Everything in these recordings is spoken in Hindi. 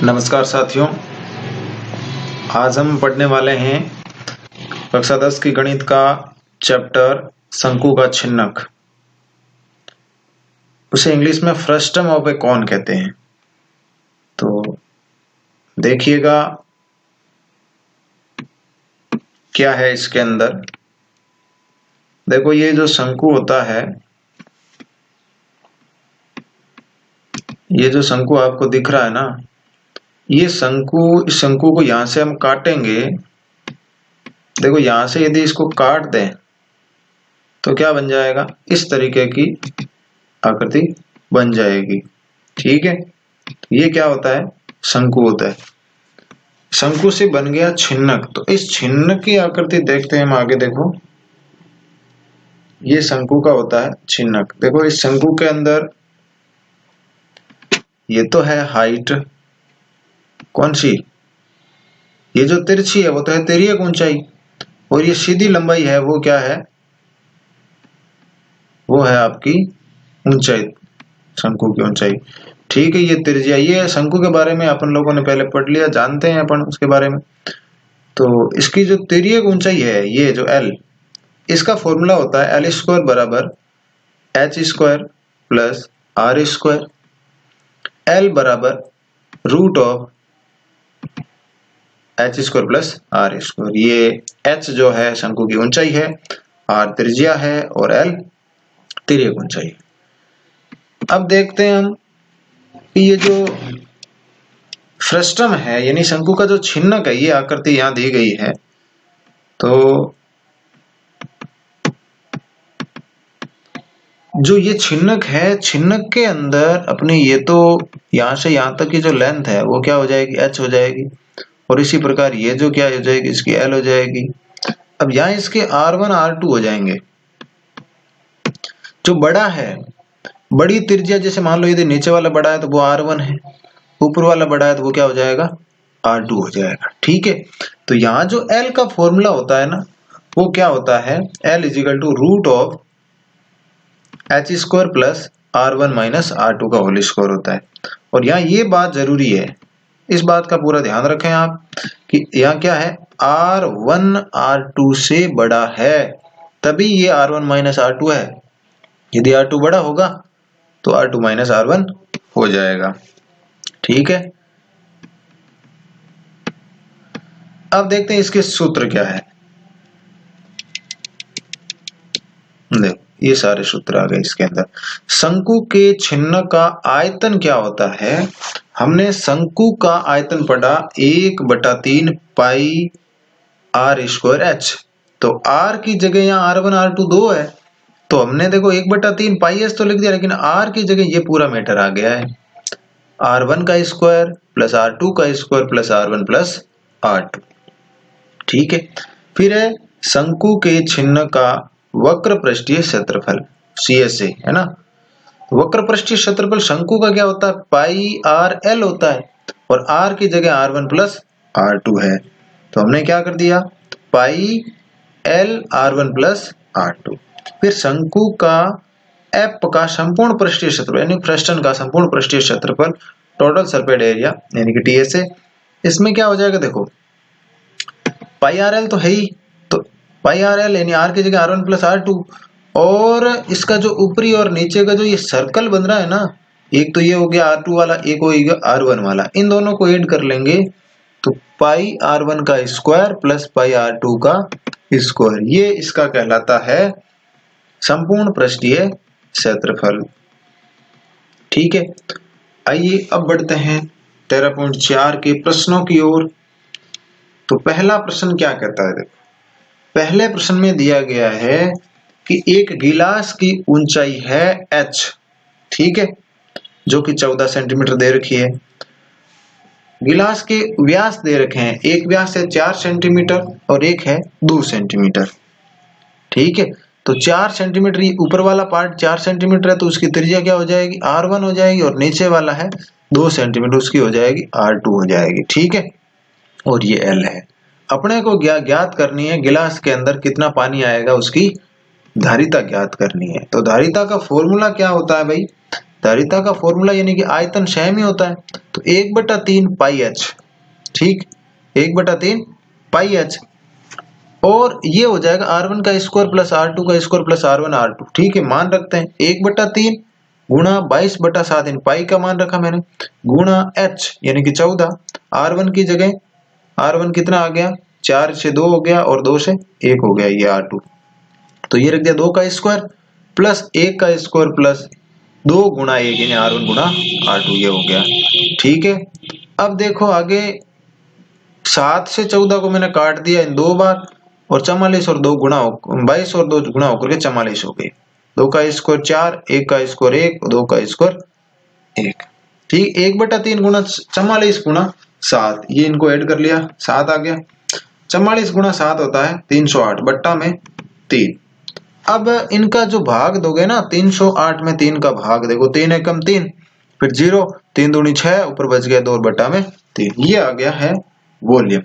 नमस्कार साथियों, आज हम पढ़ने वाले हैं कक्षा 10 की गणित का चैप्टर शंकु का छिन्नक। उसे इंग्लिश में फ्रस्टम ऑफ ए कॉन कहते हैं। तो देखिएगा क्या है इसके अंदर। देखो, ये जो शंकु होता है, ये जो शंकु आपको दिख रहा है ना, ये शंकु, इस शंकु को यहां से हम काटेंगे। देखो, यहां से यदि इसको काट दें तो क्या बन जाएगा, इस तरीके की आकृति बन जाएगी। ठीक है, ये क्या होता है, शंकु होता है। शंकु से बन गया छिन्नक। तो इस छिन्नक की आकृति देखते हैं हम आगे। देखो, ये शंकु का होता है छिन्नक। देखो, इस शंकु के अंदर ये तो है हाइट, कौन सी, ये जो तिरछी है वो तो है तिर्यक ऊंचाई, और ये सीधी लंबाई है वो क्या है, वो है आपकी ऊंचाई, शंकु की ऊंचाई। ठीक है, ये त्रिज्या, ये शंकु के बारे में अपन लोगों ने पहले पढ़ लिया, जानते हैं अपन उसके बारे में। तो इसकी जो तिर्यक ऊंचाई है, ये जो L, इसका फॉर्मूला होता है L स्क्वायर बराबर H square plus R square. L बराबर root of H square plus R square. ये H जो है शंकु की ऊंचाई है, R त्रिज्या है और L तिर्यक ऊंचाई। अब देखते हैं हम कि ये जो फ्रस्टम है यानी शंकु का जो छिन्नक है, ये आकृति यहां दी गई है। तो जो ये छिन्नक है, छिन्नक के अंदर अपनी ये तो यहां से यहां तक की जो लेंथ है वो क्या हो जाएगी, H हो जाएगी, और इसी प्रकार ये जो क्या हो जाएगी, इसकी L हो जाएगी। अब यहां इसके R1 R2 हो जाएंगे। जो बड़ा है, बड़ी त्रिज्या, जैसे मान लो यदि नीचे वाला बड़ा है तो वो R1 है, ऊपर वाला बड़ा है तो वो क्या हो जाएगा, R2 हो जाएगा। ठीक है, तो यहाँ जो L का फॉर्मूला होता है ना, वो क्या होता है, L equal to root of H square plus R1 minus R2 का होल स्क्वायर होता है। और यहाँ ये बात जरूरी है, इस बात का पूरा ध्यान रखें आप कि यहाँ क्या है, R1 R2 से बड़ा है तभी ये R1 माइनस R2 है। यदि R2 बड़ा होगा तो R2 माइनस R1 हो जाएगा। ठीक है, अब देखते हैं इसके सूत्र क्या है। देखो, ये सारे सूत्र आ गए इसके अंदर। शंकु के छिन्नक का आयतन क्या होता है, हमने शंकु का आयतन पढ़ा 1/3 पाई R स्क्वायर H। तो R की जगह यहाँ R1 R2 2 है, तो हमने देखो 1/3 पाई S तो लिख दिया, लेकिन R की जगह ये पूरा मैटर आ गया है, R1 का स्क्वायर प्लस R2 का square plus R1 plus R2। ठीक है, फिर है शंकु के छिन्नक का वक्र पृष्ठीय क्षेत्रफल, CSA है ना। वक्र पृष्ठीय क्षेत्रफल शंकु का क्या होता है, पाई RL होता है, और R की जगह R1 प्लस R2 है, तो हमने क्या कर दिया, पाई L R1 प्लस R2। फिर शंकु का F का संपूर्ण पृष्ठीय क्षेत्रफल यानी फ्रस्टम का संपूर्ण पृष्ठीय क्षेत्रफल, टोटल सरफेस एरिया यानी कि TSA, इसमें क्या हो जाएगा, देखो पाई RL तो है ही, तो पाई RL यानी R की जगह R1 प्लस R2, और इसका जो ऊपरी और नीचे का जो ये सर्कल बन रहा है ना, एक तो ये हो गया R2 वाला, एक हो गया R1 वाला, इन दोनों को ऐड कर लेंगे तो पाई R1 का स्क्वायर प्लस पाई R2 का स्क्वायर, ये इसका कहलाता है संपूर्ण पृष्ठीय क्षेत्रफल। ठीक है, आइए अब बढ़ते हैं 13.4 के प्रश्नों की ओर। तो पहला प्रश्न क्या कहता है, देखो पहले प्रश्न में दिया गया है कि एक गिलास की ऊंचाई है H, ठीक है, जो कि 14 सेंटीमीटर दे रखी है। गिलास के व्यास दे रखे हैं, एक व्यास है 4 सेंटीमीटर और एक है 2 सेंटीमीटर। ठीक है, तो 4 सेंटीमीटर ऊपर वाला पार्ट 4 सेंटीमीटर है, तो उसकी त्रिज्या क्या हो जाएगी, R1 हो जाएगी, और नीचे वाला है 2 सेंटीमीटर, उसकी हो जाएगी R2 हो जाएगी। ठीक है, और ये L है। अपने को ज्ञात करनी है गिलास के अंदर कितना पानी आएगा, उसकी धारिता ज्ञात करनी है। तो धारिता का फॉर्मूला क्या होता है भाई, धारिता का फॉर्मूला यानी कि आयतन सेम ही होता है, तो 1/3 पाई एच, ठीक, 1/3 पाई एच, और ये हो जाएगा R1 का स्क्वायर प्लस R2 का स्क्वायर प्लस R1 R2, ठीक है। मान रखते हैं 1/3 गुणा 22/7 इन पाई का मान रखा मैंने, गुणा h यानी कि 14, R1 की जगह R1 कितना आ गया, 4 से 2 हो गया और 2 से 1 हो गया ये R2, तो ये रख दिया 2 का स्क्वायर प्लस 1 का स्क्वायर प्लस 2 गुणा 1 यानी R1 गुणा R2, ये हो गया, ठीक है। अब देखो आगे 7 से 14 को मैंने काट दिया इन 2 बार, और 44 और 2 गुणा 22 और 2 गुणा होकर के 44 हो गए, 2 का स्क्वायर 4, 1 का स्क्वायर 1, 2 का स्क्वायर 1, ठीक। 1/3 गुणा 44 गुणा 7, ये इनको ऐड कर लिया, 7 आ गया। 44 गुणा 7 होता है 308 बट्टा में 3। अब इनका जो भाग दोगे ना, 308 में 3 का भाग देखो, 3 एकम 3, फिर 0, 3 दूनी 6, ऊपर बच गया 2 बट्टा में 3, ये आ गया है वॉल्यूम।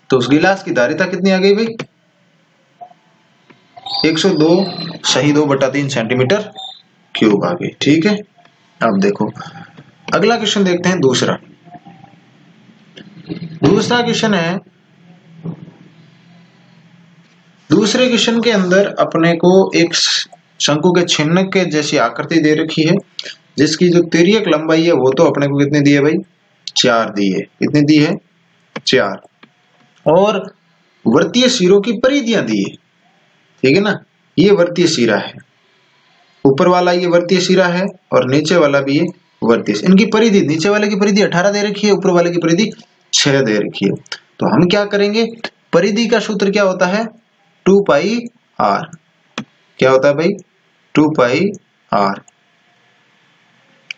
तो उस गिलास की धारिता कितनी आ गई भाई, 102 सही 2/3 सेंटीमीटर क्यूब आ गई, ठीक है। अब देखो अगला क्वेश्चन देखते हैं, दूसरा क्वेश्चन है। दूसरे क्वेश्चन के अंदर अपने को एक शंकु के छिन्नक के जैसी आकृति दे रखी है, जिसकी जो तिर्यक लंबाई है वो तो अपने को कितनी दी है भाई, 4 दी है, कितनी दी है 4, और वर्तीय सिरों की परिधियां दी है, ठीक है ना। ये वर्तीय सिरा है, ऊपर वाला ये वर्तीय सिरा है और नीचे वाला भी ये वर्तीय, इनकी परिधि, नीचे वाले की परिधि 18 दे रखी है, ऊपर वाले की परिधि 6 दे रखी है। तो हम क्या करेंगे, परिधि का सूत्र क्या होता है, 2 पाई r, क्या होता है भाई 2 पाई r,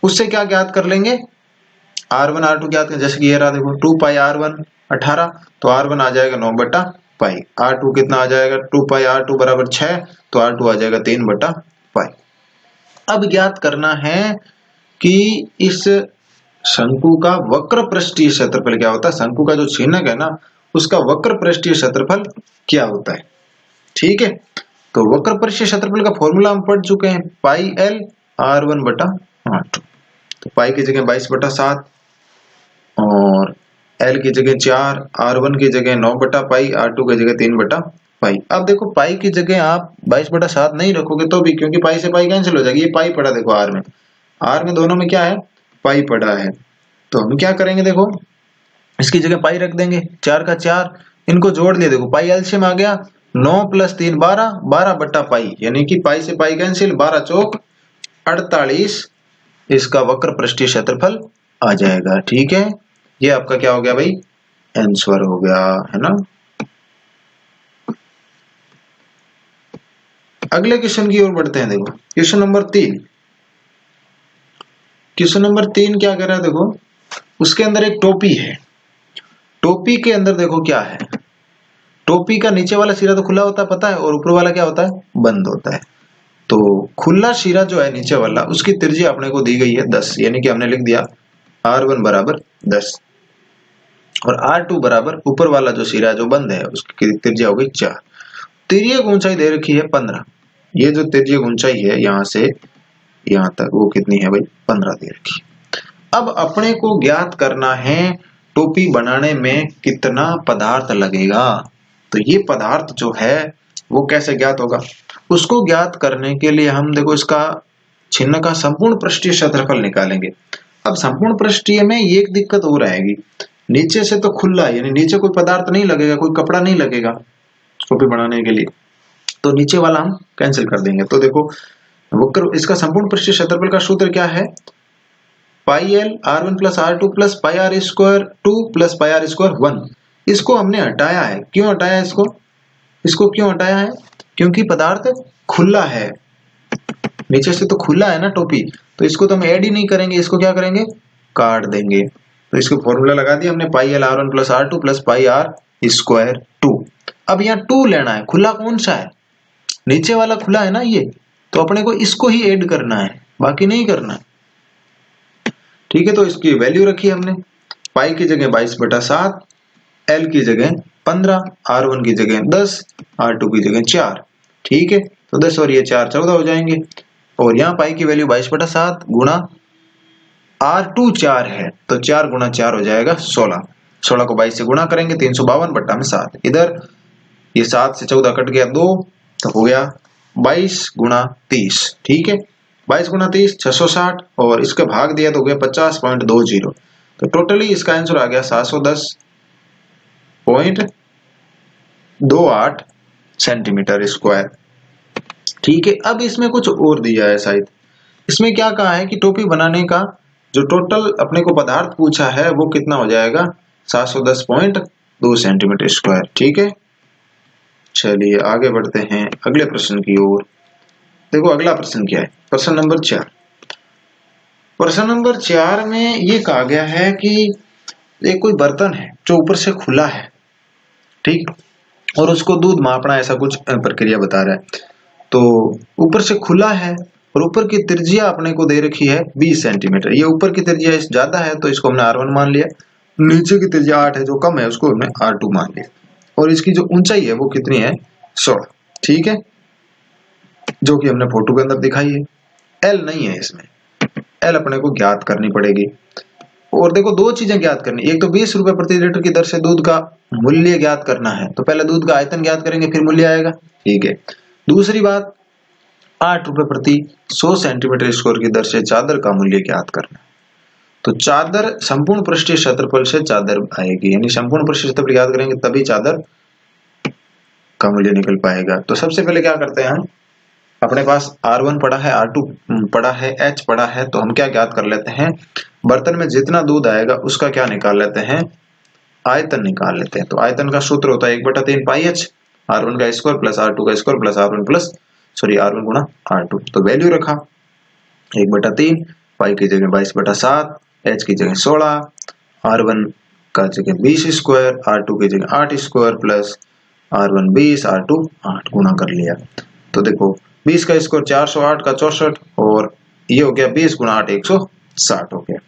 उससे क्या ज्ञात कर लेंगे, R1 R2 ज्ञात करें, जैसे कि ये रहा देखो 2 पाई R1 18, तो R1 आ जाएगा 9/पाई, R2 कितना आ जाएगा 2 पाई R2 बराबर 6, तो R2 आ जाएगा 3/पाई। अब ज्ञात करना है कि इस शंकु का वक्र पृष्ठीय क्षेत्रफल क्या होता है, शंकु का जो छिन्नक है ना उसका वक्र पृष्ठीय क्षेत्रफल क्या होता है, ठीक है। तो वक्र पृष्ठीय क्षेत्रफल का फॉर्मूला हम पढ़ चुके हैं, पाई L R1/R2, तो पाई की जगह 22/7 और L की जगह 4, R1 की जगह 9/पाई, R2 की जगह 3/पाई। अब देखो पाई की जगह आप 22/7 नहीं रखोगे तो भी, क्योंकि पाई से पाई कैंसिल हो जाएगी, ये पाई पड़ा देखो R में दोनों में क्या है, पाई पड़ा है। तो हम क्या करेंगे, देखो इसकी जगह पाई रख देंगे, 4 का 4, इनको जोड़ लिया, देखो पाई एलसीएम आ गया, 9 + 3 12, 12/पाई, यानी कि पाई से पाई कैंसिल, 12 चौक 48, इसका वक्र पृष्ठीय क्षेत्रफल आ जाएगा, ठीक है। ये आपका क्या हो गया भाई, आंसर हो गया, है ना। अगले क्वेश्चन की ओर बढ़ते हैं, देखो क्वेश्चन नंबर 3। क्वेश्चन नंबर 3 क्या कर रहा है, देखो उसके अंदर एक टोपी है, टोपी के अंदर देखो क्या है, टोपी का नीचे वाला सिरा तो खुला होता है पता है, और ऊपर वाला क्या होता है, बंद होता है। तो खुला सिरा जो है नीचे वाला, उसकी त्रिज्या अपने को दी गई है 10, यानी कि हमने लिख दिया R1 बराबर 10 और R2 बराबर ऊपर वाला जो सिरा जो बंद है उसकी त्रिज्या हो गई 4। तिर्यक ऊंचाई दे रखी है 15, ये जो तिर्यक ऊंचाई है यहाँ से यहाँ तक वो कितनी है भाई, 15 दे रखी है। अब अपने को ज्ञात करना है टोपी बनाने में कितना पदार्थ लगेगा, तो ये पदार्थ जो है वो कैसे ज्ञात होगा, उसको ज्ञात करने के लिए हम देखो इसका छिन्न का संपूर्ण पृष्ठीय क्षेत्रफल निकालेंगे। अब संपूर्ण पृष्ठीय में ये एक दिक्कत हो रहेगी, नीचे से तो खुला है, यानी नीचे कोई पदार्थ नहीं लगेगा, कोई कपड़ा नहीं लगेगा टोपी बनाने के लिए, तो नीचे वाला हम कैंसिल कर देंगे। तो देखो वक्र इसका संपूर्ण पृष्ठीय क्षेत्रफल का सूत्र क्या है, पाई L R1 + R2 + पाई R² 2 + पाई R² 1। इसको हमने हटाया है, क्यों हटाया इसको क्यों हटाया है, क्योंकि पदार्थ खुला है, नीचे से तो खुला है ना टोपी, तो इसको तो हम ऐड ही नहीं करेंगे, इसको क्या करेंगे, काट देंगे। तो इसको फॉर्मूला लगा दिया हमने, पाई L R1 + R2 + पाई R² 2। अब यहाँ 2 लेना है, खुला कौन सा है, नीचे वाला खुला है ना ये, तो अपने को इसको ही ऐड करना है, बाकी नहीं करना है, ठीक है। तो इसकी वैल्यू रखी हमने, पाई की जगह 22/7, L की जगह 15, R1 की जगह 10, R2 की जगह 4, ठीक है। तो 10 और ये 4 14 हो जाएंगे, और यहाँ पाई की वैल्यू 22/7 गुणा R2 4 है तो 4 गुणा 4 हो जाएगा 16। 16 को 22 से गुणा करेंगे 352 बट्टा में 7। इधर ये 7 से 14 कट गया 2 तो हो गया 22 गुणा 30। ठीक है, 22 गुणा 30 660 और इसका भाग दिया तो हो गया 50.20। तो टोटली इसका आंसर आ गया 710.28 सेंटीमीटर स्क्वायर। ठीक है, अब इसमें कुछ और दिया है शायद। इसमें क्या कहा है कि टोपी बनाने का जो टोटल अपने को पदार्थ पूछा है वो कितना हो जाएगा 710.2 सेंटीमीटर स्क्वायर। ठीक है, चलिए आगे बढ़ते हैं अगले प्रश्न की ओर। देखो अगला प्रश्न क्या है, प्रश्न नंबर 4। प्रश्न नंबर 4 में ये कहा गया है कि एक कोई बर्तन है जो ऊपर से खुला है, ठीक, और उसको दूध मापना ऐसा कुछ प्रक्रिया बता रहा है। तो ऊपर से खुला है और ऊपर की त्रिज्या अपने को दे रखी है 20 सेंटीमीटर। ये ऊपर की त्रिज्या ज्यादा है तो इसको हमने R1 मान लिया, नीचे की त्रिज्या 8 है जो कम है उसको हमने R2 मान लिया, और इसकी जो ऊंचाई है वो कितनी है 16। ठीक है, जो कि हमने फोटो के अंदर दिखाई है। L नहीं है इसमें, L अपने को ज्ञात करनी पड़ेगी। और देखो दो चीजें ज्ञात करनी, एक तो 20 रुपए प्रति लीटर की दर से दूध का मूल्य ज्ञात करना है, तो पहले दूध का आयतन ज्ञात करेंगे फिर मूल्य आएगा। ठीक है, दूसरी बात 8 रुपए प्रति 100 सेंटीमीटर स्क्वायर की दर से चादर का मूल्य ज्ञात करना। तो चादर संपूर्ण पृष्ठीय क्षेत्रफल से चादर आएगी, यानी संपूर्ण पृष्ठीय क्षेत्रफल याद करेंगे तभी चादर का मूल्य निकल पाएगा। तो सबसे पहले क्या करते हैं, हम अपने पास R1 पड़ा है, R2 पड़ा है, H पड़ा है, तो हम क्या ज्ञात कर लेते हैं, बर्तन में जितना दूध आएगा उसका क्या निकाल लेते हैं, आयतन निकाल लेते हैं। तो आयतन का सूत्र होता है 1/3 पाई H, R1 का स्क्वायर प्लस R2 का स्क्वायर प्लस R1 गुणा R2। तो वैल्यू रखा 1/3, पाई की जगह 22/7, H की जगह 16, R1 का जगह 20 स्क्वायर, R2 की जगह 8 स्क्वायर प्लस R1 20, R2 8 गुणा कर लिया। तो देखो 20 का स्क्वायर 408 का 64 और ये हो गया 20 गुणा 8 160 हो गया।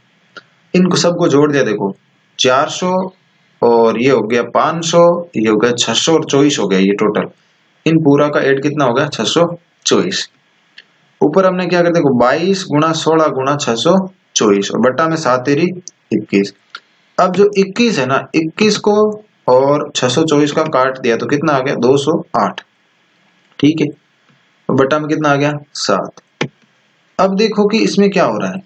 इनको सबको जोड़ दिया, देखो 400 और ये हो गया 500, ये हो गया 600 और 24 हो गया ये टोटल। इन पूरा का ऐड कितना हो गया 624। ऊपर हमने क्या कर, देखो 22 गुणा 16 गुणा 624 और बट्टा में 7 तेरी 21। अब जो 21 है ना, 21 को और 624 का काट दिया तो कितना आ गया 208। ठीक है, और बट्टा में कितना आ गया 7। अब देखो कि इसमें क्या हो रहा है,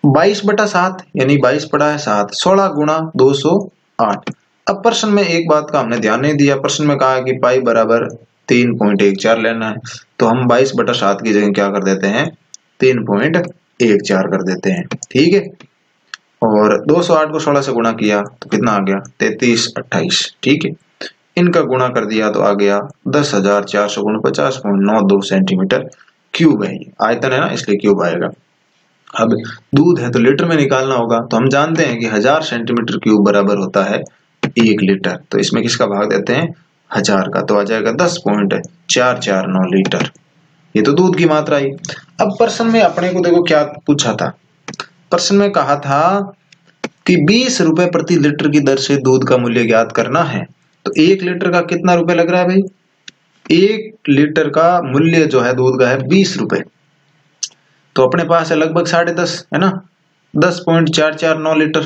22/7 यानी 22 पड़ा है 7, 16 गुणा 208। अब प्रश्न में एक बात का हमने ध्यान नहीं दिया, प्रश्न में कहा है कि पाई बराबर 3.14 लेना है, तो हम 22/7 की जगह क्या कर देते हैं 3.14 कर देते हैं। ठीक है, और 208 को 16 से गुणा किया तो कितना आ गया 3328। ठीक है, इनका गुणा कर दिया तो आ गया 10,449.92 सेंटीमीटर क्यूब है। ये आयतन है ना इसलिए क्यूब आएगा। अब दूध है तो लीटर में निकालना होगा, तो हम जानते हैं कि 1000 सेंटीमीटर क्यूब बराबर होता है 1 लीटर। तो इसमें किसका भाग देते हैं 1000 का, तो आ जाएगा 10.449 लीटर। ये तो दूध की मात्रा ही। अब प्रश्न में अपने को देखो क्या पूछा था, प्रश्न में कहा था कि 20 रुपए प्रति लीटर की दर से दूध का मूल्य ज्ञात करना है। तो 1 लीटर का कितना रुपए लग रहा है भाई, 1 लीटर का मूल्य जो है दूध का है 20 रुपए। तो अपने पास है लगभग 10.5 है ना, 10.449 लीटर,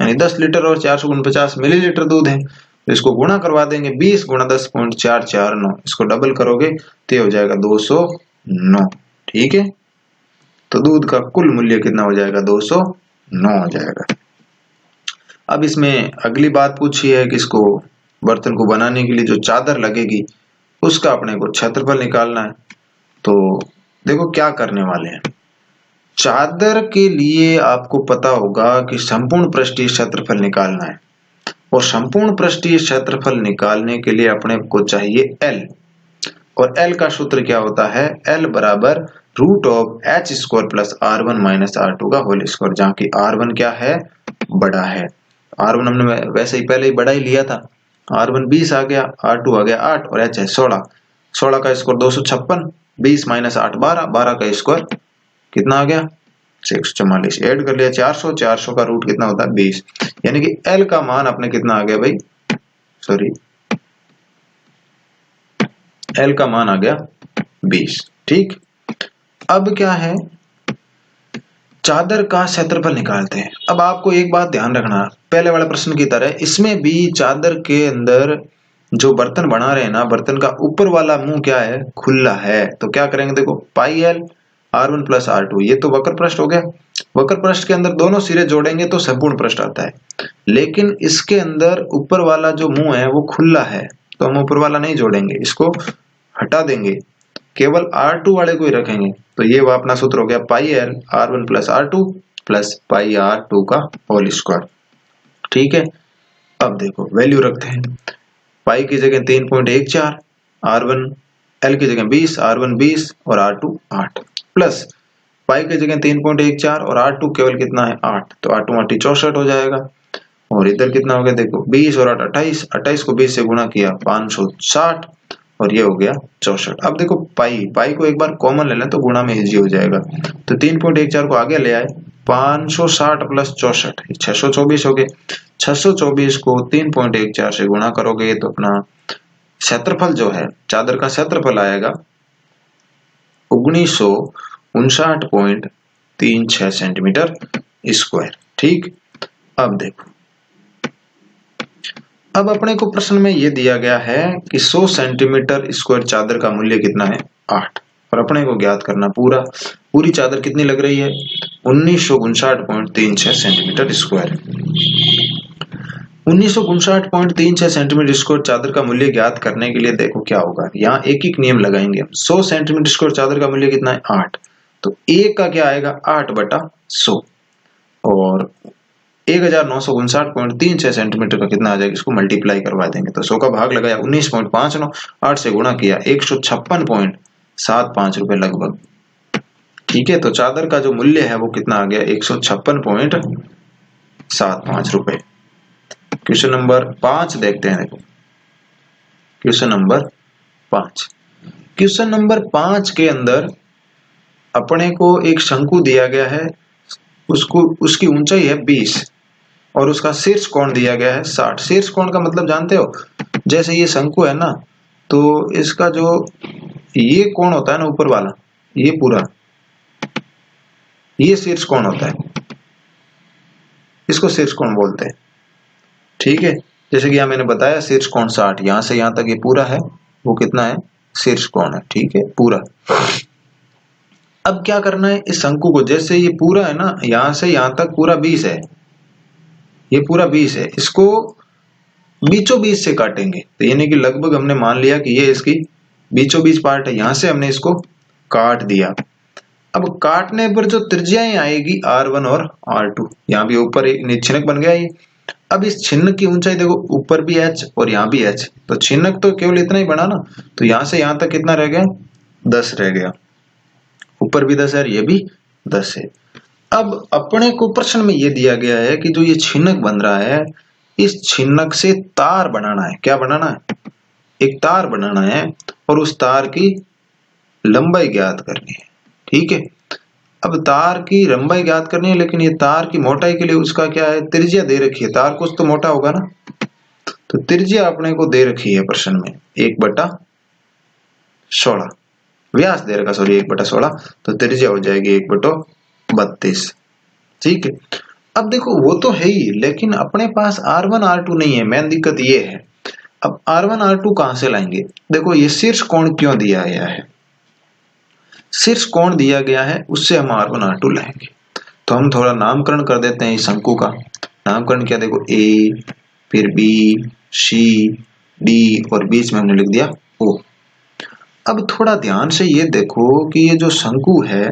यानी 10 लीटर और 449 मिलीलीटर दूध है। तो इसको गुणा करवा देंगे 20 गुणा 10.449, इसको डबल करोगे तो ये हो जाएगा 209। ठीक है, तो दूध का कुल मूल्य कितना हो जाएगा 209 हो जाएगा। अब इसमें अगली बात पूछी है कि इसको बर्तन को बनाने के लिए जो चादर लगेगी उसका अपने को क्षेत्रफल निकालना है। तो देखो क्या करने वाले हैं, चादर के लिए आपको पता होगा कि संपूर्ण पृष्ठीय क्षेत्रफल निकालना है, और संपूर्ण पृष्ठीय क्षेत्रफल निकालने के लिए अपने को चाहिए L, और L का सूत्र क्या होता है, L बराबर √h² plus R1 minus R2 का होल स्क्वायर, जहाँ की R1 क्या है बड़ा है। R1 हमने वैसे ही पहले ही बड़ा ही लिया था, R1 20 आ गया, R2 आ गया 8 और H है 16। 16 का स्क्वायर 256, 20 माइनस 8 12, 12 का स्क्वायर कितना आ गया 644। ऐड कर लिया 400, 400 का रूट कितना होता है 20, यानी कि L का मान अपने कितना आ गया भाई, सॉरी L का मान आ गया 20। ठीक, अब क्या है चादर का क्षेत्रफल निकालते हैं। अब आपको एक बात ध्यान रखना, पहले वाले प्रश्न की तरह इसमें भी चादर के अंदर जो बर्तन बना रहे हैं ना, बर्तन का ऊपर वाला मुंह क्या है, खुला है। तो क्या करेंगे, देखो pi L R1 plus R2, ये तो वक्र पृष्ठ हो गया। वक्र पृष्ठ के अंदर दोनों सिरे जोड़ेंगे तो संपूर्ण पृष्ठ आता है, लेकिन इसके अंदर ऊपर वाला जो मुंह है वो खुला है, तो हम ऊपर वाला नहीं जोड़ेंगे, इसको हटा देंगे, केवल R2 वाले को ही रखेंगे। तो ये वो अपना सूत्र हो गया pi L R1 plus R2 plus pi R2 का होल स्क्वायर। ठीक है, अब देखो वैल्यू रखते हैं। पाई की जगह 3.14, R1 L की जगह 20, R1 20 और R2 8, प्लस पाई की जगह 3.14 और R2 केवल कितना है 8, तो 8 8 64 हो जाएगा। और इधर कितना हो गया, देखो 20 और 8 28, 28 को 20 से गुणा किया 560 और ये हो गया 64। अब देखो पाई को एक बार कॉमन ले लें तो गुणा में इजी हो जाएगा, तो 3.14 को आगे ले आए, 560 प्लस 64 624 हो गए। 624 को 3.14 से गुणा करोगे तो अपना क्षेत्रफल जो है, चादर का क्षेत्रफल आएगा 1959.36 सेंटीमीटर स्क्वायर। ठीक, अब देखो, अब अपने को प्रश्न में ये दिया गया है कि 100 सेंटीमीटर स्क्वायर चादर का मूल्य कितना है 8, और अपने को ज्ञात करना पूरी चादर कितनी लग रही है 1959.36 सेंटीमीटर स्क्वायर। 1959.36 सेंटीमीटर स्क्वायर चादर का मूल्य ज्ञात करने के लिए देखो क्या होगा, यहाँ एक एक नियम लगाएंगे। 100 सेंटीमीटर स्क्वायर चादर का मूल्य कितना है 8, तो एक का क्या आएगा 8/100, और 1959.36 सेंटीमीटर का कितना आ जाएगा, इसको मल्टीप्लाई करवा देंगे, तो 100 का भाग लगाया 19.59, 8 से गुणा किया 156.75 रुपए लगभग। ठीक है, तो चादर का जो मूल्य है वो कितना आ गया 156.75 रुपए। क्वेश्चन नंबर 5 देखते हैं। देखो क्वेश्चन नंबर 5, क्वेश्चन नंबर 5 के अंदर अपने को एक शंकु दिया गया है, उसकी ऊंचाई है 20 और उसका शीर्ष कोण दिया गया है 60। शीर्ष कोण का मतलब जानते हो, जैसे ये शंकु है ना, तो इसका जो ये कोण होता है ना ऊपर वाला, ये पूरा ये शीर्ष कोण होता है, इसको शीर्ष कोण बोलते हैं। ठीक है, जैसे कि यहाँ मैंने बताया शीर्ष कोण 60, यहां से यहां तक ये पूरा है, वो कितना है शीर्ष कोण है। ठीक है, पूरा। अब क्या करना है, इस शंकु को, जैसे ये पूरा है ना, यहां से यहां तक पूरा 20 है, ये पूरा 20 है, इसको बीचों बीच से काटेंगे, तो यानी कि लगभग हमने मान लिया कि ये इसकी बीचों बीच पार्ट है, यहां से हमने इसको काट दिया। अब काटने पर जो त्रिज्याएं आएगी R1 और R2, यहाँ भी ऊपर एक निच्छिनक बन गया ये। अब इस छिन्नक की ऊंचाई देखो, ऊपर भी h और यहाँ भी h, तो छिन्नक तो केवल इतना ही बना ना, तो यहां से यहां तक कितना रह गया 10 रह गया, ऊपर भी 10 है और ये भी 10 है। अब अपने को प्रश्न में ये दिया गया है कि जो ये छिन्नक बन रहा है, इस छिन्नक से तार बनाना है। क्या बनाना है, एक तार बनाना है, और उस तार की लंबाई ज्ञात करनी है। ठीक है, अब तार की लंबाई ज्ञात करनी है, लेकिन ये तार की मोटाई के लिए उसका क्या है, त्रिज्या दे रखी है, तार कुछ तो मोटा होगा ना, तो त्रिज्या अपने को दे रखी है प्रश्न में 1/16, व्यास दे रखा, सॉरी 1/16, तो त्रिज्या हो जाएगी 1/32। ठीक है, अब देखो वो तो है ही, लेकिन अपने पास R1 R2 नहीं है, मेन दिक्कत ये है। अब R1 R2 कहां से लाएंगे, देखो ये शीर्ष कोण क्यों दिया गया है, शीर्ष कोण दिया गया है, उससे हम R1 R2 लाएंगे। तो हम थोड़ा नामकरण कर देते हैं इस शंकु का। नामकरण क्या, देखो A, फिर B, C, D और बीच में हमने लिख दिया O। अब थोड़ा ध्यान से ये देखो कि ये जो शंकु है,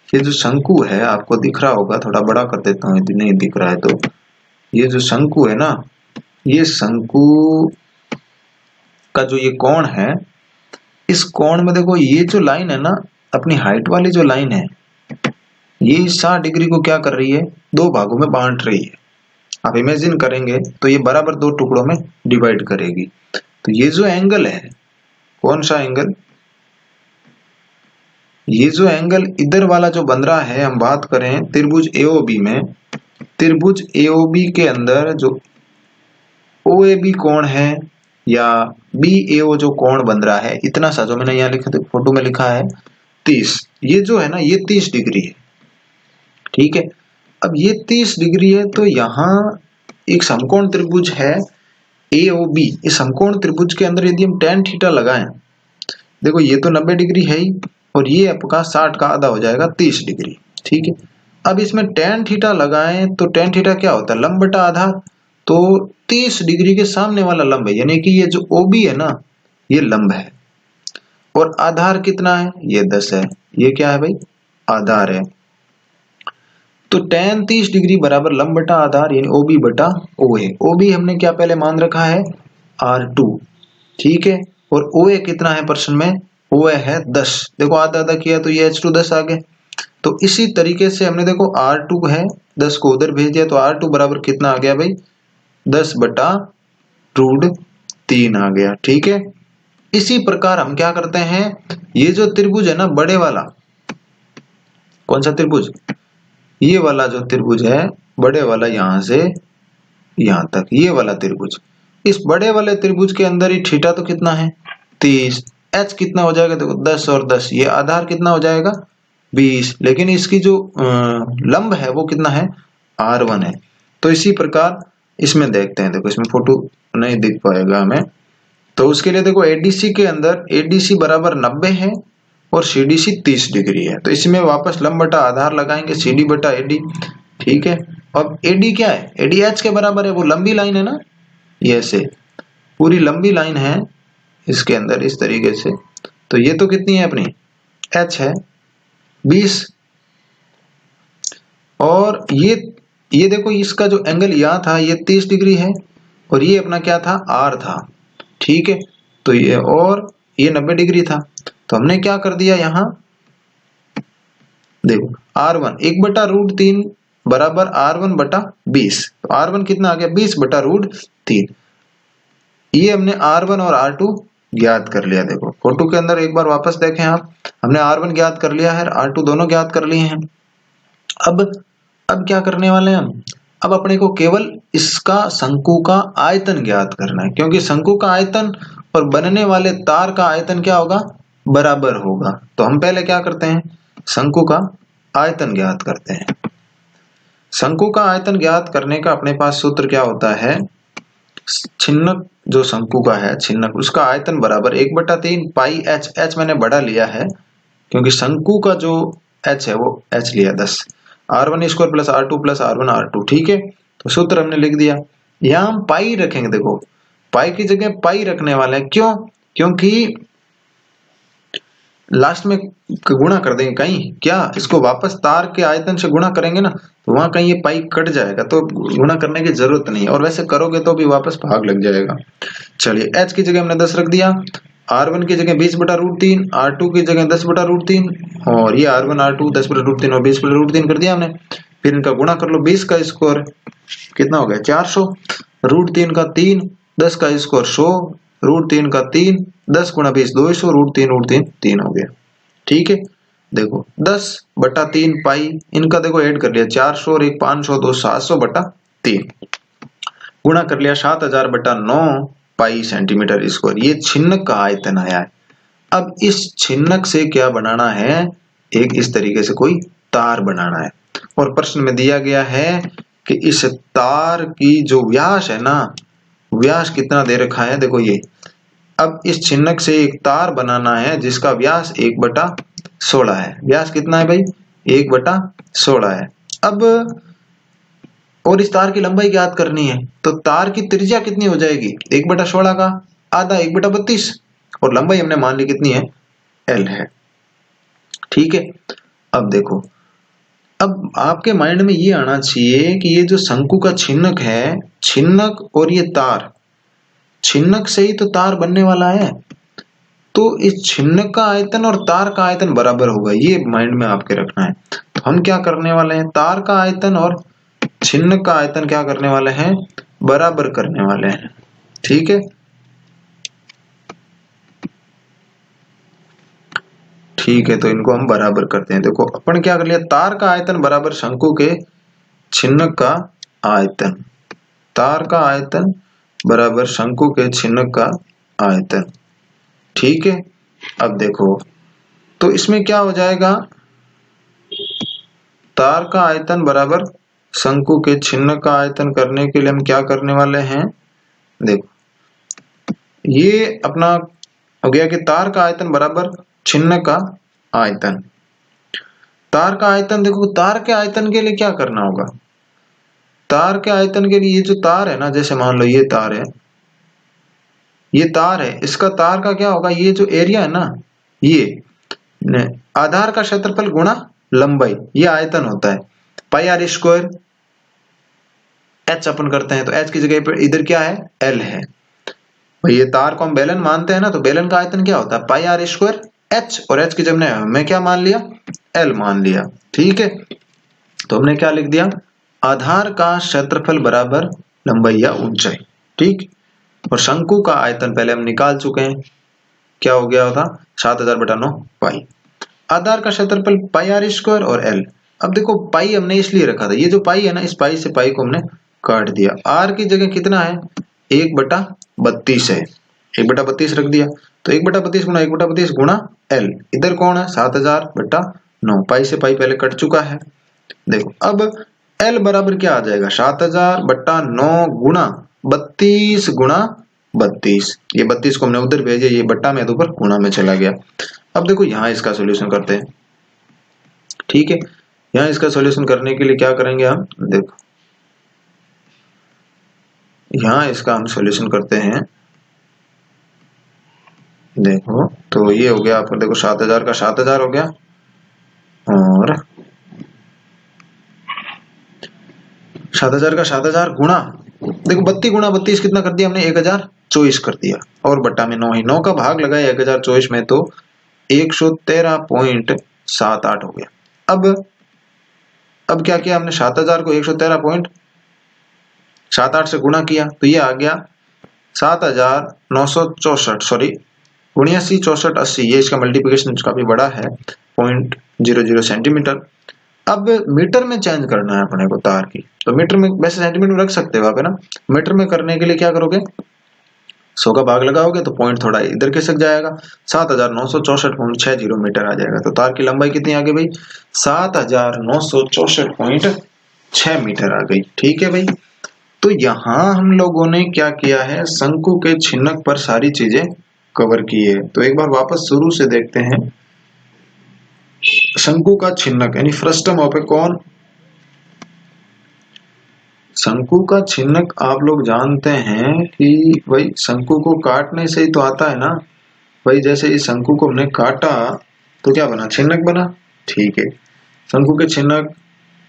ये जो शंकु है आपको दिख रहा होगा, थोड़ा बड़ा कर देता हूं यदि नहीं दिख रहा है तो। ये जो शंकु है ना, ये शंकु का जो ये कोण है, इस कोण में देखो ये जो लाइन है ना, अपनी हाइट वाली जो लाइन है, ये 60 डिग्री को क्या कर रही है, दो भागों में बांट रही है। आप इमेजिन करेंगे तो ये बराबर दो टुकड़ों में डिवाइड करेगी। तो ये जो एंगल है, कौन सा एंगल, ये जो एंगल इधर वाला जो बन रहा है, हम बात करें त्रिभुज AOB में, त्रिभुज AOB के अंदर जो OAB कोण है या BAO जो कोण बन रहा है, इतना सा जो मैंने यहाँ लिखा फोटो में लिखा है, 30, ये जो है ना ये 30 डिग्री है। ठीक है, अब ये 30 डिग्री है तो यहाँ एक समकोण त्रिभुज है AOB। इस समकोण त्रिभुज के अंदर यदि हम tan थीटा लगाएं, देखो ये तो 90 डिग्री है ही, और ये आपका 60 का आधा हो जाएगा 30 डिग्री। ठीक है, अब इसमें tan थीटा लगाएं तो tan थीटा क्या होता है, लंब बटा आधार। तो 30 डिग्री के सामने वाला लंब है, यानी कि ये जो OB है ना ये लंब है, और आधार कितना है, ये 10 है। ये क्या है भाई, आधार है। तो tan 30 डिग्री बराबर लंब बटा आधार यानी OB बटा OA। OB हमने क्या पहले मान रखा है, R2। ठीक है, और OA कितना है प्रश्न में, OA है 10। देखो आधा आधा किया तो ये H2 10 आ गए। तो इसी तरीके से हमने देखो R2 है 10 को उधर भेज दिया, तो R2 बराबर कितना आ गया भाई, 10 बटा √3 आ गया। ठीक है, इसी प्रकार हम क्या करते हैं, ये जो त्रिभुज है ना बड़े वाला, कौन सा त्रिभुज, ये वाला जो त्रिभुज है बड़े वाला, यहां से यहां तक ये वाला त्रिभुज, इस बड़े वाले त्रिभुज के अंदर ही थीटा तो कितना है 30, H कितना हो जाएगा, देखो 10 और 10, ये आधार कितना हो जाएगा 20, लेकिन इसकी जो लंब है वो कितना है R1 है। तो इसी प्रकार इसमें देखते हैं, देखो इसमें फोटो नहीं दिख पाएगा हमें, तो उसके लिए देखो ADC के अंदर ADC बराबर 90 है और CDC 30 डिग्री है, तो इसमें वापस लंब बटा आधार लगाएंगे CD बटा AD। ठीक है, अब AD क्या है, AD H के बराबर है, वो लंबी लाइन है ना, ये ऐसे पूरी लंबी लाइन है इसके अंदर इस तरीके से। तो ये तो कितनी है अपनी, H है 20, और ये देखो इसका जो एंगल यहाँ था ये 30 डिग्री है, और ये अपना क्या था R था। ठीक है, तो ये और ये 90 डिग्री था, तो हमने क्या कर दिया यहाँ, देखो R1 1 बटा √3 बराबर R1 बटा 20, तो R1 कितना आ गया 20 बटा √3। ये हमने R1 और R2 ज्ञात कर लिया। देखो फोटो के अंदर एक बार वापस देखें आप, हमने R1 ज्ञात कर लिया है, R2 दोनों ज्ञात कर लिए हैं। अब क्या करने वाले हैं हम, अब अपने को केवल इसका शंकु का आयतन ज्ञात करना है, क्योंकि शंकु का आयतन और बनने वाले तार का आयतन क्या होगा, बराबर होगा। तो हम पहले क्या करते हैं, शंकु का आयतन ज्ञात करते हैं। शंकु का आयतन ज्ञात करने का अपने पास सूत्र क्या होता है, छिन्नक जो शंकु का है छिन्नक, उसका आयतन बराबर 1/3 पाई h मैंने बड़ा लिया है क्योंकि शंकु का जो h है वो h लिया 10, R1² plus R2 plus R1 R2। ठीक है, तो सूत्र हमने लिख दिया। यहाँ हम पाई रखेंगे, देखो पाई की जगह पाई रखने वाले हैं, क्यों, क्योंकि लास्ट में गुणा कर देंगे कहीं, क्या इसको वापस तार के आयतन से गुणा करेंगे ना, तो वहां कहीं ये पाई कट जाएगा, तो गुणा करने की जरूरत नहीं है, और वैसे करोगे तो भी वापस भाग लग जाएगा। चलिए h की जगह हमने 10 रख दिया, R1 की जगह 20 बटा √3, R2 की जगह 10 बटा √3, और ये R1 R2 10 बटा √3 और 20 बटा √3 कर दिया हमने। फिर इनका गुणा कर लो, 20 का स्क्वायर कितना हो गया 400, √3 का 3, 10 का स्क्वायर 100, √3 का 3, 10 गुणा 20 200, √3 3 हो गया। ठीक है, देखो 10 बटा 3 पाई, इनका देखो ऐड कर लिया 400 और एक 500, 2 700 बटा 3, गुणा कर लिया 7000 बटा 9 पाई सेंटीमीटर स्क्वायर। ये छिन्नक का आयतन आया है। अब इस छिन्नक से क्या बनाना है, एक इस तरीके से कोई तार बनाना है, और प्रश्न में दिया गया है कि इस तार की जो व्यास है ना, व्यास कितना दे रखा है, देखो ये। अब इस छिन्नक से एक तार बनाना है जिसका व्यास 1/16 है। व्यास कितना है भाई, 1/16 है। अब और इस तार की लंबाई ज्ञात करनी है, तो तार की त्रिज्या कितनी हो जाएगी, 1/16 का आधा 1/32, और लंबाई हमने मान ली कितनी है, L है। ठीक है, अब देखो, अब आपके माइंड में ये आना चाहिए कि ये जो शंकु का छिन्नक है, छिन्नक और ये तार, छिन्नक से ही तो तार बनने वाला है, तो इस छिन्नक का आयतन और तार का आयतन बराबर होगा, ये माइंड में आपके रखना है। तो हम क्या करने वाले हैं, तार का आयतन और छिन्नक का आयतन क्या करने वाले हैं, बराबर करने वाले हैं। ठीक है, ठीक है, तो इनको हम बराबर करते हैं। देखो अपन क्या कर लिया, तार का आयतन बराबर शंकु के छिन्नक का आयतन, तार का आयतन बराबर शंकु के छिन्नक का आयतन। ठीक है, अब देखो तो इसमें क्या हो जाएगा, तार का आयतन बराबर शंकु के छिन्न का आयतन करने के लिए हम क्या करने वाले हैं, देखो ये अपना हो गया कि तार का आयतन बराबर छिन्न का आयतन। तार का आयतन, देखो तार के आयतन के लिए क्या करना होगा, तार के आयतन के लिए ये जो तार है ना, जैसे मान लो ये तार है, ये तार है, इसका तार का क्या होगा, ये जो एरिया है ना, ये आधार का क्षेत्रफल गुणा लंबाई, ये आयतन होता है। पाई आर स्क्वायर एच अपन करते हैं, तो एच की जगह पर इधर क्या है, एल है। भाई ये तार को हम बेलन मानते हैं ना, तो बेलन का आयतन क्या होता है, पाई आर स्क्वायर एच, और एच की जगह हमने क्या मान लिया, एल मान लिया। ठीक है, तो हमने क्या लिख दिया, आधार का क्षेत्रफल बराबर लंबाई या ऊंचाई। ठीक, और शंकु का आयतन पहले हम निकाल चुके हैं, क्या हो गया था, 7000/9 पाई। आधार का क्षेत्रफल पाई आर स्क्वायर और एल। अब देखो पाई हमने इसलिए रखा था, ये जो पाई है ना, इस पाई से पाई को हमने काट दिया। आर की जगह कितना है, 1/32 है, 1/32 रख दिया, तो 1/32 गुणा 1/32 गुणा एल, इधर कौन है, 7000/9, पाई से पाई पहले कट चुका है। देखो अब एल बराबर क्या आ जाएगा, 7000/9 गुणा 32 गुणा 32, ये 32 को हमने उधर भेजे, ये बट्टा में तो ऊपर गुणा में चला गया। अब देखो यहाँ इसका सॉल्यूशन करते हैं। ठीक है, यहाँ इसका सॉल्यूशन करने के लिए क्या करेंगे हम, देखो यहाँ इसका हम सॉल्यूशन करते हैं। देखो तो ये हो गया आपको, देखो 7000 का 7000 हो गया, और 7000 का 7000 गुणा, देखो 32 गुणा 32 कितना कर दिया हमने, 1024 कर दिया, और बट्टा में 9 ही, 9 का भाग लगाया 1024 में, तो 113.78 हो गया। अब क्या किया हमने, 7000 को 113.78 से गुणा किया, तो ये आ गया 7964, सॉरी 796480, ये इसका मल्टीप्लिकेशन काफी बड़ा है, 0.00 सेंटीमीटर। अब मीटर में चेंज करना है अपने को तार की, तो मीटर में, वैसे सेंटीमीटर में रख सकते हो आप, है ना। मीटर में करने के लिए क्या करोगे, 100 का भाग लगाओगे तो पॉइंट थोड़ा इधर खिसक जाएगा, 7964.60 मीटर आ जाएगा। तो तार की लंबाई कितनी आ गई भाई, 7964.6 मीटर आ गई। ठीक है भाई, तो यहाँ हम लोगों ने क्या किया है, शंकु के छिन्नक पर सारी चीजें कवर की है। तो एक बार वापस शुरू से देखते हैं, शंकु का छिन्नक यानी फ्रस्टम ऑफ ए कॉन। शंकु का छिन्नक आप लोग जानते हैं कि भाई शंकु को काटने से ही तो आता है ना भाई। जैसे इस शंकु को हमने काटा तो क्या बना, छिन्नक बना। ठीक है, शंकु के छिन्नक,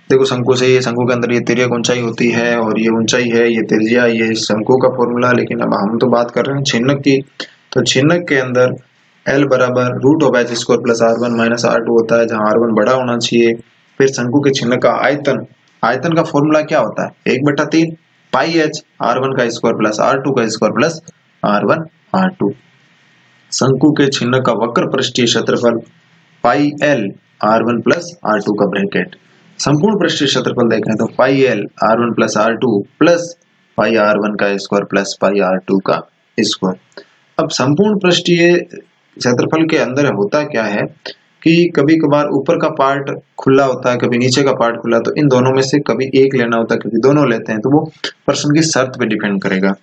देखो शंकु से, ये शंकु के अंदर ये तिर्यक ऊंचाई होती है, और ये ऊंचाई है, ये त्रिज्या, ये शंकु का फॉर्मूला। लेकिन अब हम तो बात कर रहे हैं छिन्नक की। तो छिन्नक के अंदर L बराबर √h² plus R1 minus R2 होता है, जहां R1 बड़ा होना चाहिए। फिर शंकु के छिन्नक का आयतन, आयतन का फॉर्मूला क्या होता है, 1/3 पाई h R1 का स्क्वायर प्लस R2 का स्क्वायर प्लस R1 R2। शंकु के छिन्नक का वक्र पृष्ठीय क्षेत्रफल पाई L R1 प्लस R2 का ब्रैकेट। संपूर्ण पृष्ठीय क्षेत्रफल देखें तो पाई L R1 plus R2 plus pi R1 का स्क्वायर प्लस पाई R2 का स्क्वायर। अब संपूर्ण पृष्ठीय क्षेत्रफल के अंदर होता क्या है कि कभी कभार ऊपर का पार्ट खुला होता है, कभी नीचे का पार्ट खुला, तो इन दोनों में से कभी एक लेना होता है, क्योंकि दोनों लेते हैं तो वो प्रश्न की शर्त पे डिपेंड करेगा।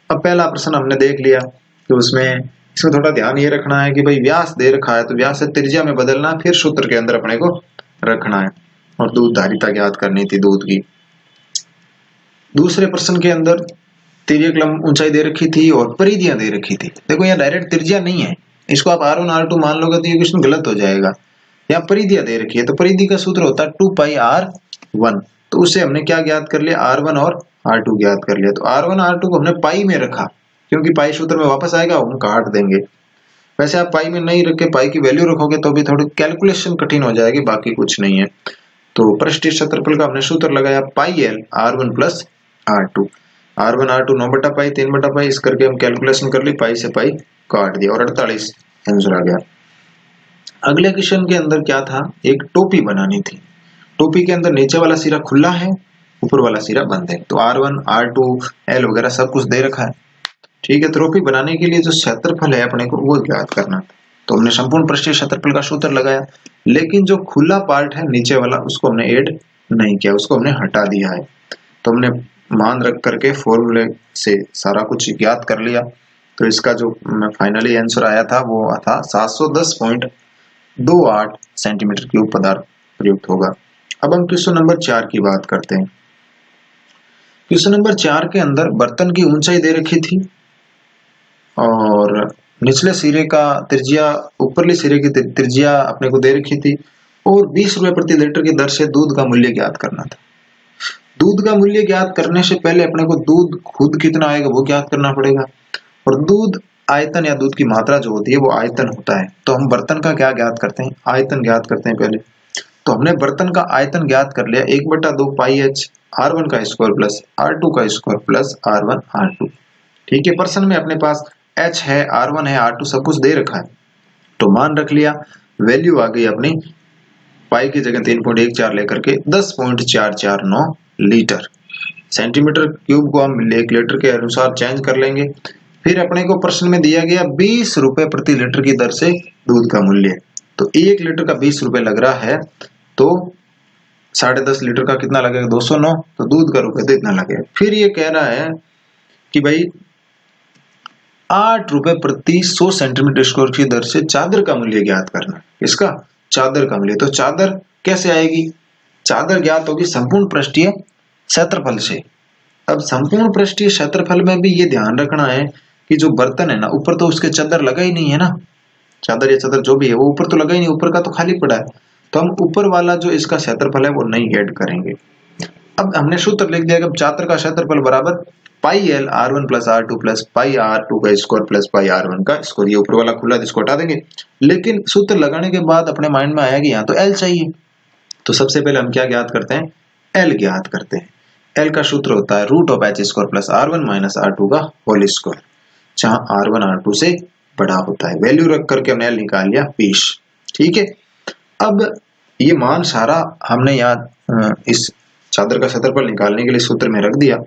अब पहला प्रश्न हमने देख लिया, तो इसमें थोड़ा ध्यान ये रखना है कि भाई व्यास दे रखा है तो व्यास से त्रिज्या में बदलना, फिर सूत्र के अंदर अपने को रखना है, और दूध धारिता ज्ञात करनी थी दूध की। दूसरे प्रश्न के अंदर तिर्यक लंब ऊंचाई दे रखी थी और परिधियां दे रखी थी। देखो यहाँ डायरेक्ट त्रिज्या नहीं है, इसको आप R1 R2 मान लोगे तो ये क्वेश्चन गलत हो जाएगा। यहाँ परिधियां दे रखी है, तो परिधि का सूत्र होता है 2 πr1, तो उससे हमने क्या ज्ञात कर लिया, R1 और R2 ज्ञात कर लिया। तो R1 R2 को हमने पाई में रखा, क्योंकि पाई सूत्र में वापस आएगा, हम काट देंगे। वैसे आप पाई में नहीं रख के पाई की वैल्यू रखोगे तो भी थोड़ी कैलकुलेशन कठिन हो जाएगी, बाकी कुछ नहीं है। तो पृष्ठीय क्षेत्रफल का हमने सूत्र लगाया पाई L R1 plus R2, R1 R2 9/पाई 3/पाई, इस करके हम कैलकुलेशन कर ली, पाई से पाई काट दिया और 48 आंसर आ गया। अगले क्वेश्चन के अंदर क्या था, एक टोपी बनानी थी। टोपी के अंदर नीचे वाला सिरा खुला है, ऊपर वाला सिरा बंद है, तो R1 R2 L वगैरह सब कुछ दे रखा है। ठीक है, टोपी बनाने के लिए जो क्षेत्रफल है अपने को वो ज्ञात करना। तो हमने संपूर्ण पृष्ठीय क्षेत्रफल का सूत्र लगाया, लेकिन जो खुला पार्ट है नीचे वाला उसको हमने ऐड नहीं किया, उसको हमने हटा दिया है। तो हमने मान रख करके फॉर्मूले से सारा कुछ ज्ञात कर लिया। तो इसका जो फाइनली आंसर आया था वो था 710.28 सेंटीमीटर क्यूब पदार्थ प्रयुक्त होगा। अब हम क्वेश्चन नंबर 4 की बात करते हैं। क्वेश्चन नंबर 4 के अंदर बर्तन की ऊंचाई दे रखी थी और निचले सिरे का त्रिज्या, ऊपरले सिरे की त्रिज्या अपने को दे रखी थी और 20 रुपए प्रति लीटर की दर से दूध का मूल्य ज्ञात करना था। दूध का मूल्य ज्ञात करने से पहले अपने को दूध खुद कितना आएगा वो ज्ञात करना पड़ेगा, और दूध आयतन या दूध की मात्रा जो होती है वो आयतन होता है। तो हम बर्तन का क्या ज्ञात करते हैं, आयतन ज्ञात करते हैं पहले। तो हमने बर्तन का आयतन ज्ञात कर लिया 1/2 पाई एच R1 का स्क्वायर प्लस R2 का स्क्वायर प्लस R1 R2। ठीक है, पर्सन में अपने पास H है, R1 है, R2 सब कुछ दे रखा है, तो मान रख लिया। वैल्यू आ गई अपनी पाई की जगह 3.14 लेकर के 10.449 लीटर। सेंटीमीटर क्यूब को हम 1 लीटर के अनुसार चेंज कर लेंगे। फिर अपने को प्रश्न में दिया गया 20 रुपए प्रति लीटर की दर से दूध का मूल्य, तो 1 लीटर का 20 रुपए लग रहा है, तो 10.5 लीटर का कितना लगेगा 209, तो दूध का रुपए तो इतना लगेगा। फिर ये कह रहा है कि भाई 8 रुपए प्रति 100 सेंटीमीटर स्क्वायर की दर से चादर का मूल्य ज्ञात करना। इसका चादर का मूल्य, तो चादर कैसे आएगी, चादर ज्ञात होगी संपूर्ण पृष्ठीय क्षेत्रफल से। अब संपूर्ण पृष्ठीय क्षेत्रफल में भी ये ध्यान रखना है कि जो बर्तन है ना, ऊपर तो उसके चादर लगा ही नहीं है ना, चादर या चादर जो भी है वो ऊपर तो लगा ही नहीं, ऊपर का तो खाली पड़ा है, तो हम ऊपर वाला जो इसका क्षेत्रफल है वो नहीं ऐड करेंगे। अब हमने सूत्र लिख दिया कि चादर का क्षेत्रफल बराबर pi L R1 plus R2 plus pi R2 का स्क्वायर प्लस पाई R1 का स्क्वायर। ये ऊपर वाला खुला इसको हटा देंगे, लेकिन सूत्र लगाने के बाद अपने माइंड में आया कि यहाँ तो एल चाहिए, तो सबसे पहले हम क्या ज्ञात करते हैं, एल ज्ञात करते हैं। एल का सूत्र होता है √H square plus R1 minus R2 का होल स्क्वायर, जहां R1 R2 से बड़ा होता है। वैल्यू रख करके हमने एल निकाल लिया 20। ठीक है, अब ये मान सारा हमने यहाँ इस चादर का क्षेत्रफल निकालने के लिए सूत्र में रख दिया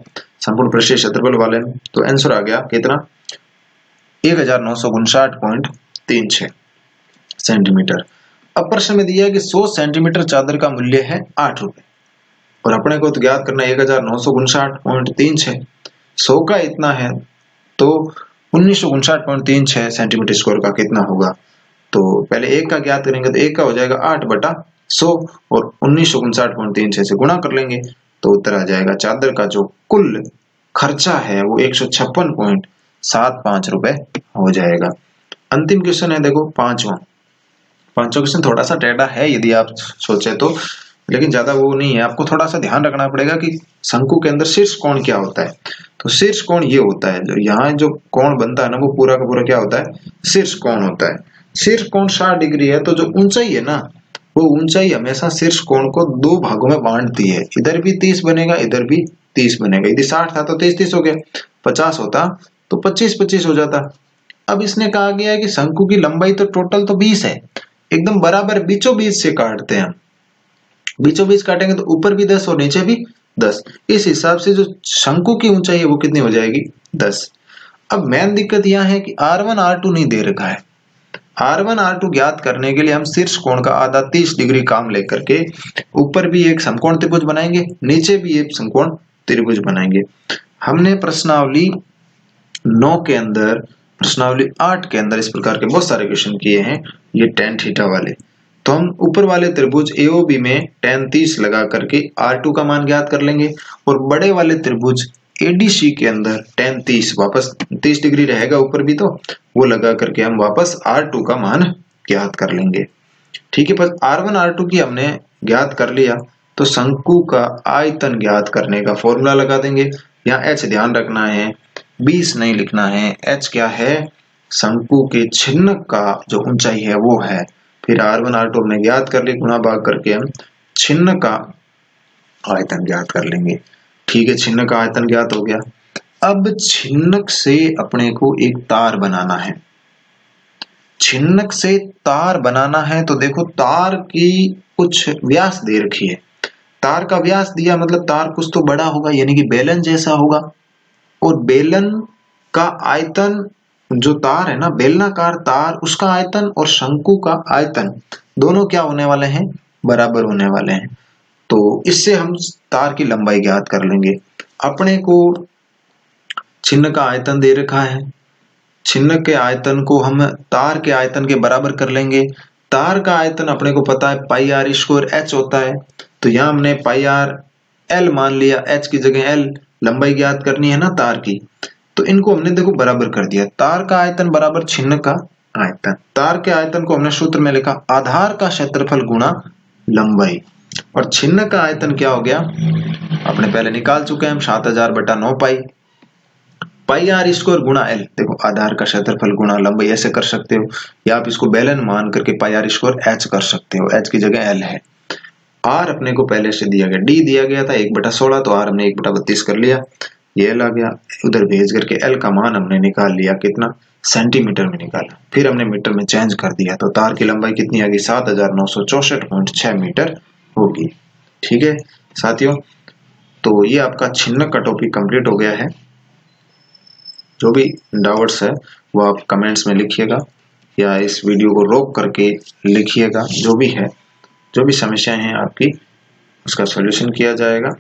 संपूर्ण पृष्ठीय क्षेत्रफल वाले में, तो आंसर आ गया कितना 1959.36 सेंटीमीटर। अब प्रश्न में दिया कि 100 सेंटीमीटर चादर का मूल्य है 8 रुपए और अपने को तो ज्ञात करना 1959.36, 100 का इतना है तो 1959.36 सेंटीमीटर स्क्वायर का कितना होगा। तो पहले 1 का ज्ञात करेंगे, तो 1 का हो जाएगा 8/100 और 1959.36 से गुणा कर लेंगे, तो उत्तर आ जाएगा चादर का जो कुल खर्चा है वो 156.75 रुपए हो जाएगा। अंतिम क्वेश्चन है देखो पांचवा क्वेश्चन थोड़ा सा टेढ़ा है यदि आप सोचे तो, लेकिन ज्यादा वो नहीं है। आपको थोड़ा सा ध्यान रखना पड़ेगा कि शंकु के अंदर शीर्ष कोण क्या होता है। तो शीर्ष कोण ये होता है, जो यहाँ जो कोण बनता है ना वो पूरा का पूरा क्या होता है, शीर्ष कोण होता है। शीर्ष कोण 60 डिग्री है, तो जो ऊंचाई है ना वो ऊंचाई हमेशा शीर्ष कोण को 2 भागों में बांटती है, इधर भी 30 बनेगा इधर भी 30 बनेगा। यदि 60 था तो 30 हो गया, 50 होता तो 25 हो जाता। अब इसने कहा गया है कि शंकु की लंबाई तो टोटल तो 20 है, एकदम बराबर बीचों बीच से काटते हैं, बीचों बीच काटेंगे तो ऊपर भी 10 और नीचे भी 10। इस हिसाब से जो शंकु की ऊंचाई है वो कितनी हो जाएगी 10। अब मेन दिक्कत यह है कि R1 R2 नहीं दे रखा है। R1 R2 ज्ञात करने के लिए हम शीर्ष कोण का आधा 30 डिग्री काम लेकर के ऊपर भी एक समकोण त्रिभुज बनाएंगे, नीचे भी एक समकोण त्रिभुज बनाएंगे। हमने प्रश्नावली 9 के अंदर, प्रश्नावली 8 के अंदर इस प्रकार के बहुत सारे क्वेश्चन किए हैं, ये tan थीटा वाले। तो हम ऊपर वाले त्रिभुज AOB में tan 30 लगा करके R2 का मान ज्ञात कर लेंगे और बड़े वाले त्रिभुज ADC के अंदर tan 30 वापस 30 डिग्री रहेगा ऊपर भी, तो वो लगा करके हम वापस R2 का मान ज्ञात कर लेंगे। ठीक है, बस R1 R2 की हमने ज्ञात कर लिया, तो शंकु का आयतन ज्ञात करने का फॉर्मूला लगा देंगे। यहाँ H ध्यान रखना है, 20 नहीं लिखना है, H क्या है, शंकु के छिन्नक का जो ऊंचाई है वो है। फिर R1 R2 हमने ज्ञात कर ली, गुणा भाग करके हम छिन्न का आयतन ज्ञात कर लेंगे। ठीक है, छिन्न का आयतन ज्ञात हो गया। अब छिन्नक से अपने को एक तार बनाना है, छिन्नक से तार बनाना है। तो देखो तार की कुछ व्यास दे रखी है, तार का व्यास दिया मतलब तार कुछ तो बड़ा होगा, यानी कि बेलन जैसा होगा, और बेलन का आयतन जो तार है ना, बेलनाकार तार, उसका आयतन और शंकु का आयतन दोनों क्या होने वाले हैं, बराबर होने वाले हैं। तो इससे हम तार की लंबाई ज्ञात कर लेंगे। अपने को छिन्न का आयतन दे रखा है, छिन्न के आयतन को हम तार के आयतन के बराबर कर लेंगे। तार का आयतन अपने को पता है पाई आर स्क्वायर एच होता है, तो यहां हमने पाई आर एल मान लिया, एच की जगह एल, लंबाई ज्ञात करनी है ना तार की, तो इनको हमने देखो बराबर कर दिया। तार का आयतन बराबर छिन्न का आयतन। तार के आयतन को हमने सूत्र में लिखा आधार का क्षेत्रफल गुणा लंबाई, और छिन्न का आयतन क्या हो गया, अपने पहले निकाल चुके हैं हम, 7000/9 पाई, पाई आर स्क्वायर गुणा एल। देखो आधार का क्षेत्रफल गुणा लंबाई ऐसे कर सकते हो, या आप इसको बेलन मान करके पाई आर स्क्वायर एच कर सकते हो, एच की जगह एल है। आर अपने को पहले से दिया गया, डी दिया गया था 1/16, तो आर हमने 1/32 कर लिया, ये एल आ गया, उधर भेज करके एल का मान हमने निकाल लिया, कितना, सेंटीमीटर में निकाला, फिर हमने मीटर में चेंज कर दिया, तो तार की लंबाई कितनी आ गई, 7964.6 मीटर होगी। ठीक है साथियों, तो ये आपका छिन्न का टॉपिक कंप्लीट हो गया है। जो भी डाउट्स है वो आप कमेंट्स में लिखिएगा, या इस वीडियो को रोक करके लिखिएगा, जो भी है, जो भी समस्याएं हैं आपकी, उसका सॉल्यूशन किया जाएगा।